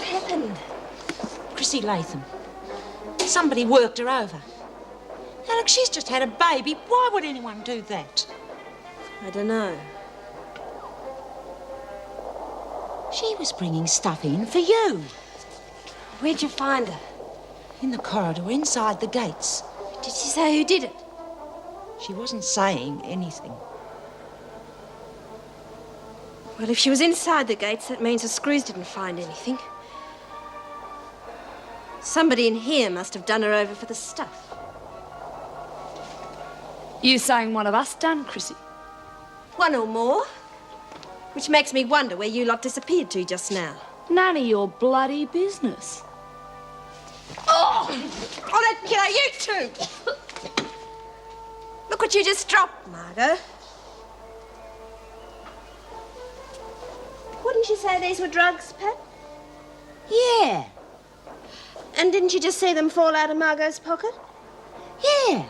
What happened? Chrissy Latham. Somebody worked her over. Alex, she's just had a baby. Why would anyone do that? I don't know. She was bringing stuff in for you. Where'd you find her? In the corridor, inside the gates. Did she say who did it? She wasn't saying anything. Well, if she was inside the gates, that means the screws didn't find anything. Somebody in here must have done her over for the stuff. You saying one of us done, Chrissy? One or more. Which makes me wonder where you lot disappeared to just now. None of your bloody business. Oh, that killer, you two! Look what you just dropped, Margot. Wouldn't you say these were drugs, Pat? Yeah. And didn't you just see them fall out of Margot's pocket? Yeah.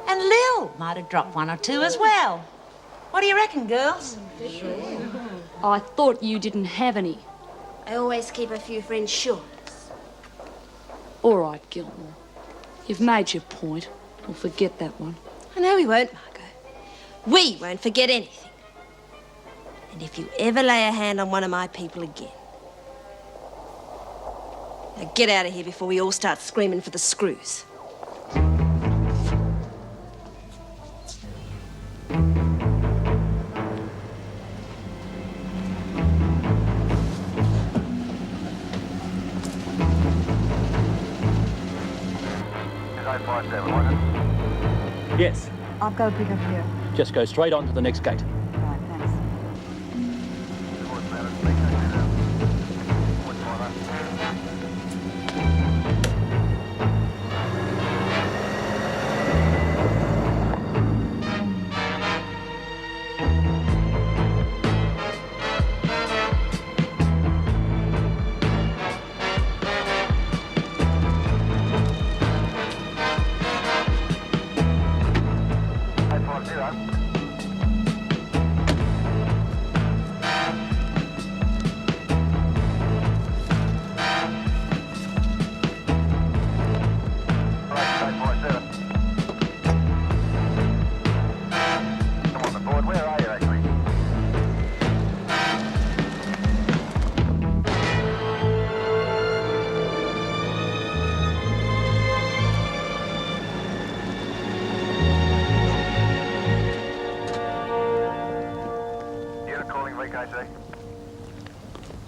And Lil might have dropped one or two as well. What do you reckon, girls? I thought you didn't have any. I always keep a few friends short. All right, Gilmore. You've made your point. We'll forget that one. I know we won't, Margot. We won't forget anything. And if you ever lay a hand on one of my people again... Now get out of here before we all start screaming for the screws. Yes. I've got to pick up here. Just go straight on to the next gate. Right, thanks.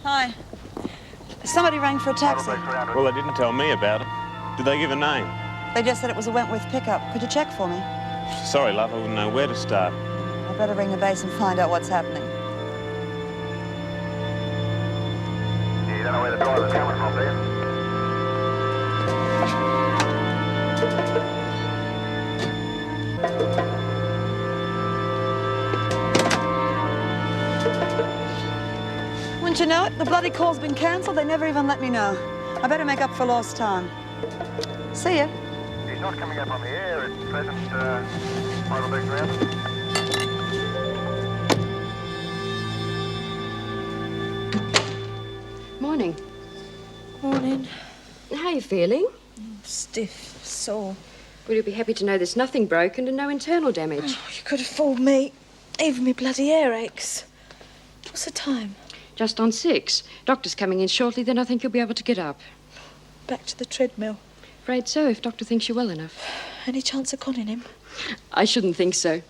Hi. Somebody rang for a taxi. Well, they didn't tell me about it. Did they give a name? They just said it was a Wentworth pickup. Could you check for me? Sorry, love, I wouldn't know where to start. I better ring the base and find out what's happening. You don't know where the driver's coming from, do you? Wouldn't you know it? The bloody call's been cancelled. They never even let me know. I better make up for lost time. See ya. He's not coming up on the air at present. Might have around. Morning. Morning. How are you feeling? Stiff, sore. Well, you'll be happy to know there's nothing broken and no internal damage. Oh, you could have fooled me. Even me bloody ear aches. What's the time? Just on 6. Doctor's coming in shortly, then I think you'll be able to get up. Back to the treadmill. Afraid so, if Doctor thinks you're well enough. Any chance of conning him? I shouldn't think so.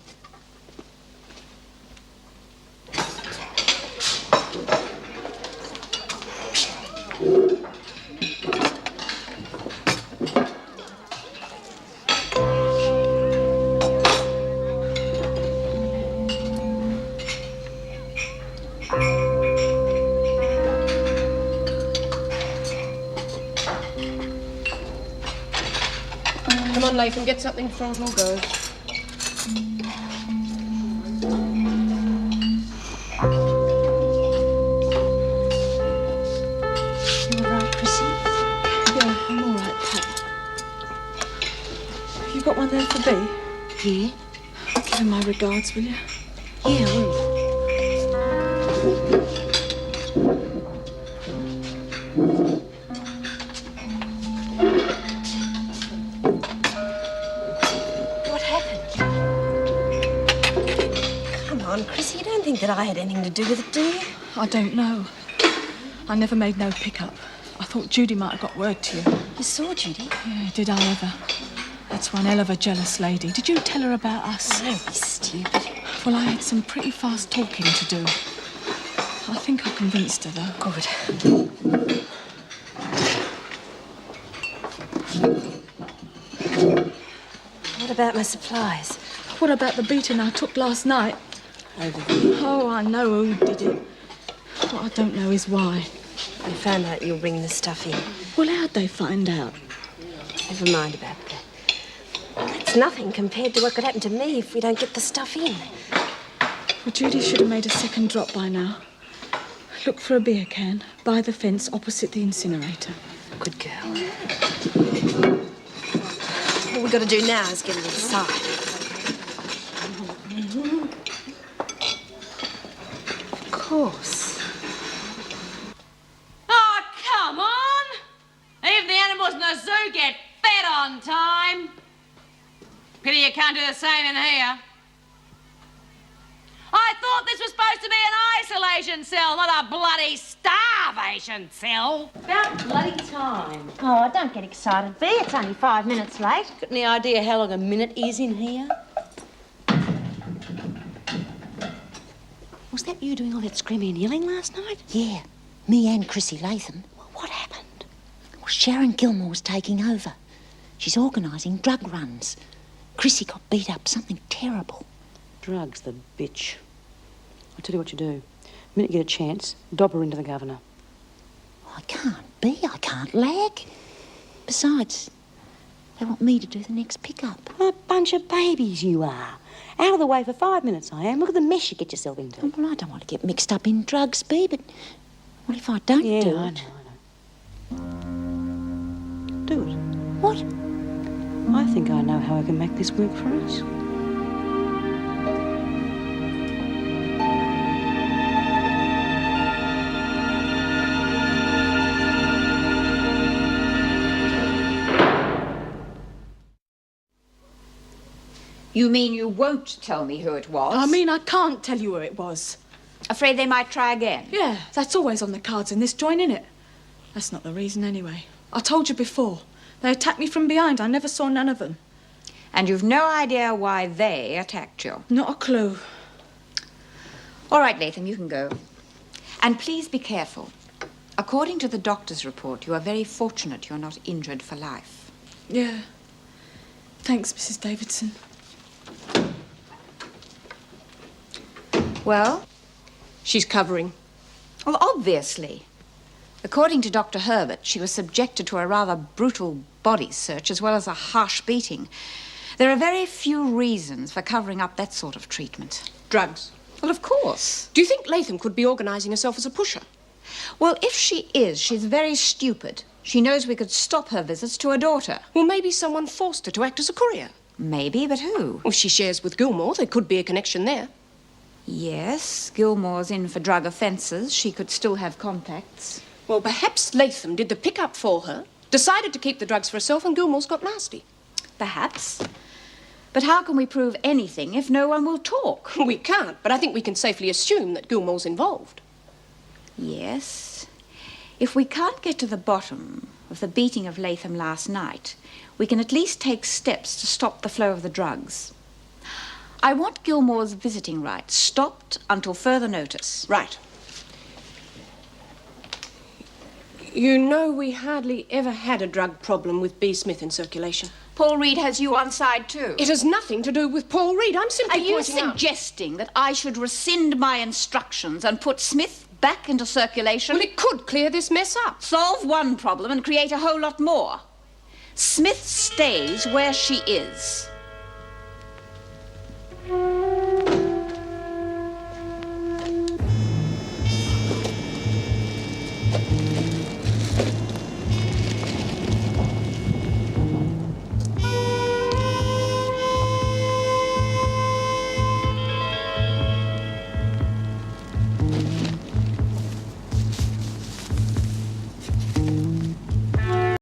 Come on, Latham, get something before it all goes. You all right, Chrissy? Yeah, I'm all right, Pat. You got one there for B? Yeah? Give him my regards, will you? Yeah, I will. think that I had anything to do with it, do you? I don't know. I never made no pickup. I thought Judy might have got word to you. You saw Judy? Yeah, did I ever? That's one hell of a jealous lady. Did you tell her about us? Oh, don't be stupid. Well, I had some pretty fast talking to do. I think I convinced her, though. Good. What about my supplies? What about the beating I took last night? Over there. Oh, I know who did it. What I don't know is why. They found out you were bringing the stuff in. Well, how'd they find out? Never mind about that. That's nothing compared to what could happen to me if we don't get the stuff in. Well, Judy should have made a second drop by now. Look for a beer can by the fence opposite the incinerator. Good girl. All we've got to do now is get it inside. Of course. Oh, come on! Even the animals in the zoo get fed on time. Pity you can't do the same in here. I thought this was supposed to be an isolation cell, not a bloody starvation cell. About bloody time. Oh, don't get excited, V. It's only 5 minutes late. Got any idea how long a minute is in here? Was that you doing all that screaming and yelling last night? Yeah, me and Chrissy Latham. What happened? Well, Sharon Gilmore's taking over. She's organising drug runs. Chrissy got beat up, something terrible. Drugs, the bitch. I'll tell you what you do. The minute you get a chance, dob her into the governor. I can't lag. Besides, they want me to do the next pickup. A bunch of babies you are. Out of the way for 5 minutes I am. Look at the mess you get yourself into. Well, I don't want to get mixed up in drugs, Bea, but... Well, if I don't do it... I know. Do it. What? I think I know how I can make this work for us. You mean you won't tell me who it was? I mean, I can't tell you who it was. Afraid they might try again? Yeah, that's always on the cards in this joint, innit? That's not the reason, anyway. I told you before. They attacked me from behind. I never saw none of them. And you've no idea why they attacked you? Not a clue. All right, Latham, you can go. And please be careful. According to the doctor's report, you are very fortunate you're not injured for life. Yeah. Thanks, Mrs. Davidson. Well? She's covering. Well, obviously. According to Dr. Herbert, she was subjected to a rather brutal body search as well as a harsh beating. There are very few reasons for covering up that sort of treatment. Drugs. Well, of course. Do you think Latham could be organising herself as a pusher? Well, if she is, she's very stupid. She knows we could stop her visits to her daughter. Well, maybe someone forced her to act as a courier. Maybe, but who? Well, she shares with Gilmore. There could be a connection there. Yes, Gilmore's in for drug offences. She could still have contacts. Well, perhaps Latham did the pick-up for her, decided to keep the drugs for herself, and Gilmore's got nasty. Perhaps. But how can we prove anything if no one will talk? We can't, but I think we can safely assume that Gilmore's involved. Yes. If we can't get to the bottom of the beating of Latham last night, we can at least take steps to stop the flow of the drugs. I want Gilmore's visiting rights stopped until further notice. Right. You know we hardly ever had a drug problem with B. Smith in circulation. Paul Reed has you on side too. It has nothing to do with Paul Reed. I'm simply Are you pointing out... suggesting that I should rescind my instructions and put Smith back into circulation? Well, it could clear this mess up. Solve one problem and create a whole lot more. Smith stays where she is.